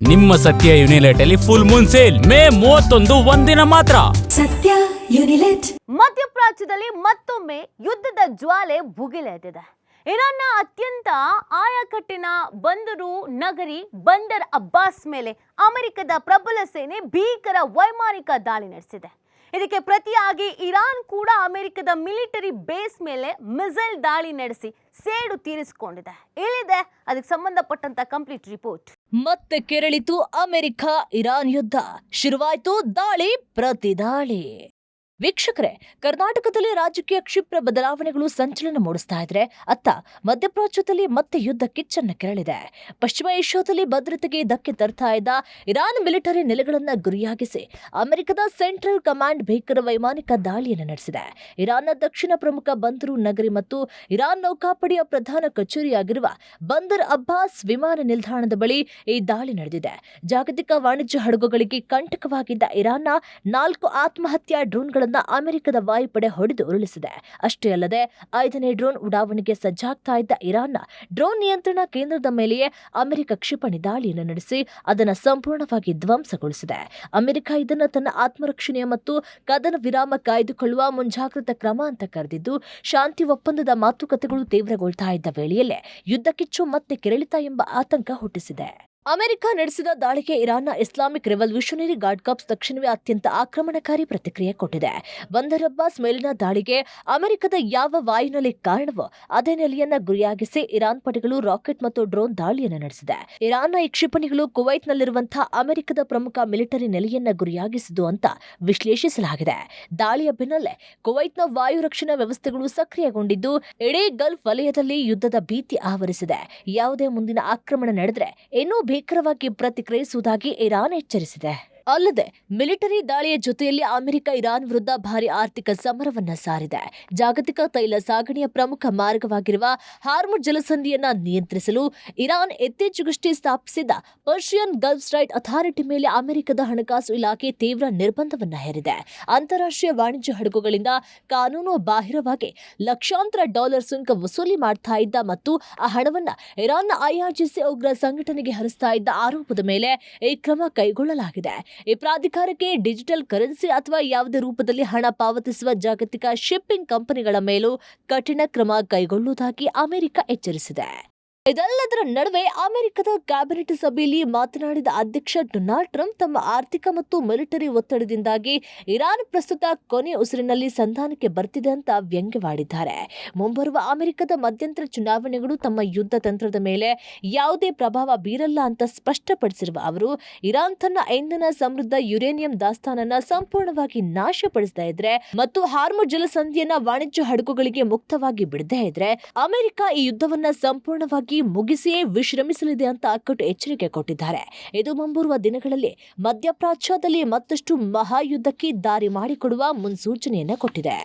ನಿಮ್ಮ ಸತ್ಯ ಯುನಿಲೆಟ್ ಅಲ್ಲಿ ಫುಲ್ ಮೂನ್ ಸೇಲ್ ಮೇ 31 ಒಂದಿನ ಮಾತ್ರ. ಸತ್ಯ ಯುನಿಲೆಟ್. ಮಧ್ಯಪ್ರಾಚ್ಯದಲ್ಲಿ ಮತ್ತೊಮ್ಮೆ ಯುದ್ಧದ ಜ್ವಾಲೆ ಭುಗಿಲೆದ್ದಿದೆ. ಇರಾನ್ನ ಅತ್ಯಂತ ಆಯಕಟ್ಟಿನ ಬಂದರು ನಗರಿ ಬಂದರ್ ಅಬ್ಬಾಸ್ ಮೇಲೆ ಅಮೆರಿಕದ ಪ್ರಬಲ ಸೇನೆ ಭೀಕರ ವೈಮಾನಿಕ ದಾಳಿ ನಡೆಸಿದೆ. ಇದಕ್ಕೆ ಪ್ರತಿಯಾಗಿ ಇರಾನ್ ಕೂಡ ಅಮೆರಿಕದ ಮಿಲಿಟರಿ ಬೇಸ್ ಮೇಲೆ ಮಿಸೈಲ್ ದಾಳಿ ನಡೆಸಿ ಸೇಡು ತೀರಿಸಿಕೊಂಡಿದೆ. ಇಲ್ಲಿದೆ ಅದಕ್ಕೆ ಸಂಬಂಧಪಟ್ಟಂತ ಕಂಪ್ಲೀಟ್ ರಿಪೋರ್ಟ್. ಮತ್ತೆ ಕೆರಳಿತು ಅಮೆರಿಕ ಇರಾನ್ ಯುದ್ಧ, ಶುರುವಾಯಿತು ದಾಳಿ ಪ್ರತಿ ದಾಳಿ. ವೀಕ್ಷಕರೇ, ಕರ್ನಾಟಕದಲ್ಲಿ ರಾಜಕೀಯ ಕ್ಷಿಪ್ರ ಬದಲಾವಣೆಗಳು ಸಂಚಲನ ಮೂಡಿಸ್ತಾ ಇದ್ರೆ, ಅತ್ತ ಮಧ್ಯಪ್ರಾಚ್ಯದಲ್ಲಿ ಮತ್ತೆ ಯುದ್ಧ ಕಿಚ್ಚನ್ನ ಕೆರಳಿದೆ. ಪಶ್ಚಿಮ ಏಷ್ಯಾದಲ್ಲಿ ಭದ್ರತೆಗೆ ಧಕ್ಕೆ ತರ್ತಾ ಇದ್ದ ಇರಾನ್ ಮಿಲಿಟರಿ ನೆಲೆಗಳನ್ನ ಗುರಿಯಾಗಿಸಿ ಅಮೆರಿಕದ ಸೆಂಟ್ರಲ್ ಕಮಾಂಡ್ ಭೀಕರ ವೈಮಾನಿಕ ದಾಳಿಯನ್ನು ನಡೆಸಿದೆ. ಇರಾನ್ನ ದಕ್ಷಿಣ ಪ್ರಮುಖ ಬಂದರು ನಗರಿ ಮತ್ತು ಇರಾನ್ ನೌಕಾಪಡೆಯ ಪ್ರಧಾನ ಕಚೇರಿಯಾಗಿರುವ ಬಂದರ್ ಅಬ್ಬಾಸ್ ವಿಮಾನ ನಿಲ್ದಾಣದ ಬಳಿ ಈ ದಾಳಿ ನಡೆದಿದೆ. ಜಾಗತಿಕ ವಾಣಿಜ್ಯ ಹಡಗುಗಳಿಗೆ ಕಂಟಕವಾಗಿದ್ದ ಇರಾನ್ನ 4 ಆತ್ಮಹತ್ಯಾ ಡ್ರೋನ್ಗಳ ಅಮೆರಿಕದ ವಾಯುಪಡೆ ಹೊಡೆದು ಉರುಳಿಸಿದೆ. ಅಷ್ಟೇ ಅಲ್ಲದೆ 5ನೇ ಡ್ರೋನ್ ಉಡಾವಣೆಗೆ ಸಜ್ಜಾಗ್ತಾ ಇದ್ದ ಇರಾನ್ನ ಡ್ರೋನ್ ನಿಯಂತ್ರಣ ಕೇಂದ್ರದ ಮೇಲೆಯೇ ಅಮೆರಿಕ ಕ್ಷಿಪಣಿ ದಾಳಿಯನ್ನು ನಡೆಸಿ ಅದನ್ನು ಸಂಪೂರ್ಣವಾಗಿ ಧ್ವಂಸಗೊಳಿಸಿದೆ. ಅಮೆರಿಕ ಇದನ್ನು ತನ್ನ ಆತ್ಮರಕ್ಷಣೆಯ ಮತ್ತು ಕದನ ವಿರಾಮ ಕಾಯ್ದುಕೊಳ್ಳುವ ಮುಂಜಾಗ್ರತಾ ಕ್ರಮ ಅಂತ ಕರೆದಿದ್ದು, ಶಾಂತಿ ಒಪ್ಪಂದದ ಮಾತುಕತೆಗಳು ತೀವ್ರಗೊಳ್ತಾ ಇದ್ದ ವೇಳೆಯಲ್ಲೇ ಯುದ್ಧ ಕಿಚ್ಚು ಮತ್ತೆ ಕೆರಳಿತಾ ಎಂಬ ಆತಂಕ ಹುಟ್ಟಿಸಿದೆ. ಅಮೆರಿಕ ನಡೆಸಿದ ದಾಳಿಗೆ ಇರಾನ್ನ ಇಸ್ಲಾಮಿಕ್ ರೆವಲ್ಯೂಷನರಿ ಗಾರ್ಡ್ ಕಾರ್ಪ್ಸ್ ತಕ್ಷಣವೇ ಅತ್ಯಂತ ಆಕ್ರಮಣಕಾರಿ ಪ್ರತಿಕ್ರಿಯೆ ಕೊಟ್ಟಿದೆ. ಬಂದರ್ ಅಬ್ಬಾಸ್ ಮೇಲಿನ ದಾಳಿಗೆ ಅಮೆರಿಕದ ಯಾವ ವಾಯುನೆಲೆ ಕಾರಣವೋ ಅದೇ ನೆಲೆಯನ್ನ ಗುರಿಯಾಗಿಸಿ ಇರಾನ್ ಪಡೆಗಳು ರಾಕೆಟ್ ಮತ್ತು ಡ್ರೋನ್ ದಾಳಿಯನ್ನು ನಡೆಸಿದೆ. ಇರಾನ್ನ ಈ ಕ್ಷಿಪಣಿಗಳು ಕುವೈತ್ನಲ್ಲಿರುವಂತಹ ಅಮೆರಿಕದ ಪ್ರಮುಖ ಮಿಲಿಟರಿ ನೆಲೆಯನ್ನ ಗುರಿಯಾಗಿಸಿದ್ದು ಅಂತ ವಿಶ್ಲೇಷಿಸಲಾಗಿದೆ. ದಾಳಿಯ ಬೆನ್ನಲ್ಲೇ ಕುವೈತ್ನ ವಾಯು ರಕ್ಷಣಾ ವ್ಯವಸ್ಥೆಗಳು ಸಕ್ರಿಯಗೊಂಡಿದ್ದು, ಇಡೀ ಗಲ್ಫ್ ವಲಯದಲ್ಲಿ ಯುದ್ಧದ ಭೀತಿ ಆವರಿಸಿದೆ. ಯಾವುದೇ ಮುಂದಿನ ಆಕ್ರಮಣ ನಡೆದರೆ ಇನ್ನೂ ಭೀಕರವಾಗಿ ಪ್ರತಿಕ್ರಿಯಿಸುವುದಾಗಿ ಇರಾನ್ ಎಚ್ಚರಿಸಿದೆ. ಅಲ್ಲದೆ ಮಿಲಿಟರಿ ದಾಳಿಯ ಜೊತೆಯಲ್ಲಿ ಅಮೆರಿಕ ಇರಾನ್ ವಿರುದ್ಧ ಭಾರಿ ಆರ್ಥಿಕ ಸಮರವನ್ನ ಸಾರಿದೆ. ಜಾಗತಿಕ ತೈಲ ಸಾಗಣೆಯ ಪ್ರಮುಖ ಮಾರ್ಗವಾಗಿರುವ ಹಾರ್ಮುಜ್ ಜಲಸಂಧಿಯನ್ನ ನಿಯಂತ್ರಿಸಲು ಇರಾನ್ ಇತ್ತೀಚೆಗಷ್ಟೇ ಸ್ಥಾಪಿಸಿದ ಪರ್ಷಿಯನ್ ಗಲ್ಫ್ ಸ್ಟ್ರೈಟ್ ಅಥಾರಿಟಿ ಮೇಲೆ ಅಮೆರಿಕದ ಹಣಕಾಸು ಇಲಾಖೆ ತೀವ್ರ ನಿರ್ಬಂಧವನ್ನ ಹೇರಿದೆ. ಅಂತಾರಾಷ್ಟ್ರೀಯ ವಾಣಿಜ್ಯ ಹಡಗುಗಳಿಂದ ಕಾನೂನು ಬಾಹಿರವಾಗಿ ಲಕ್ಷಾಂತರ ಡಾಲರ್ ಸುಂಕ ವಸೂಲಿ ಮಾಡ್ತಾ ಇದ್ದ ಮತ್ತು ಆ ಹಣವನ್ನ ಇರಾನ್ನ ಐಆರ್ಜಿಸಿ ಉಗ್ರ ಸಂಘಟನೆಗೆ ಹರಿಸ್ತಾ ಇದ್ದ ಆರೋಪದ ಮೇಲೆ ಈ ಕ್ರಮ ಕೈಗೊಳ್ಳಲಾಗಿದೆ. ಈ ಪ್ರಾಧಿಕಾರಕ್ಕೆ ಡಿಜಿಟಲ್ ಕರೆನ್ಸಿ ಅಥವಾ ಯಾವುದೇ ರೂಪದಲ್ಲಿ ಹಣ ಪಾವತಿಸುವ ಜಾಗತಿಕ ಶಿಪ್ಪಿಂಗ್ ಕಂಪನಿಗಳ ಮೇಲೂ ಕಠಿಣ ಕ್ರಮ ಕೈಗೊಳ್ಳುವುದಾಗಿ ಅಮೆರಿಕ ಎಚ್ಚರಿಸಿದೆ. ಇದೆಲ್ಲದರ ನಡುವೆ ಅಮೆರಿಕದ ಕ್ಯಾಬಿನೆಟ್ ಸಭೆಯಲ್ಲಿ ಮಾತನಾಡಿದ ಅಧ್ಯಕ್ಷ ಡೊನಾಲ್ಡ್ ಟ್ರಂಪ್ ತಮ್ಮ ಆರ್ಥಿಕ ಮತ್ತು ಮಿಲಿಟರಿ ಒತ್ತಡದಿಂದಾಗಿ ಇರಾನ್ ಪ್ರಸ್ತುತ ಕೊನೆ ಉಸಿರಿನಲ್ಲಿ ಸಂಧಾನಕ್ಕೆ ಬರ್ತಿದೆ ಅಂತ ವ್ಯಂಗ್ಯವಾಡಿದ್ದಾರೆ. ಮುಂಬರುವ ಅಮೆರಿಕದ ಮಧ್ಯಂತರ ಚುನಾವಣೆಗಳು ತಮ್ಮ ಯುದ್ಧ ತಂತ್ರದ ಮೇಲೆ ಯಾವುದೇ ಪ್ರಭಾವ ಬೀರಲ್ಲ ಅಂತ ಸ್ಪಷ್ಟಪಡಿಸಿರುವ ಅವರು, ಇರಾನ್ ತನ್ನ ಇಂಧನ ಸಮೃದ್ಧ ಯುರೇನಿಯಂ ದಾಸ್ತಾನನ್ನ ಸಂಪೂರ್ಣವಾಗಿ ನಾಶಪಡಿಸದೇ ಇದ್ರೆ ಮತ್ತು ಹಾರ್ಮುಜ್ ಜಲಸಂಧಿಯನ್ನ ವಾಣಿಜ್ಯ ಹಡಗುಗಳಿಗೆ ಮುಕ್ತವಾಗಿ ಬಿಡದೇ ಇದ್ರೆ ಅಮೆರಿಕ ಈ ಯುದ್ಧವನ್ನ ಸಂಪೂರ್ಣವಾಗಿ ಮುಗಿಸಿಯೇ ವಿಶ್ರಮಿಸಲಿದೆ ಅಂತ ಕಟ್ಟು ಎಚ್ಚರಿಕೆ ಕೊಟ್ಟಿದ್ದಾರೆ. ಇದು ಮುಂಬರುವ ದಿನಗಳಲ್ಲಿ ಮಧ್ಯಪ್ರಾಚ್ಯದಲ್ಲಿ ಮತ್ತಷ್ಟು ಮಹಾಯುದ್ಧಕ್ಕೆ ದಾರಿ ಮಾಡಿಕೊಡುವ ಮುನ್ಸೂಚನೆಯನ್ನ ಕೊಟ್ಟಿದೆ.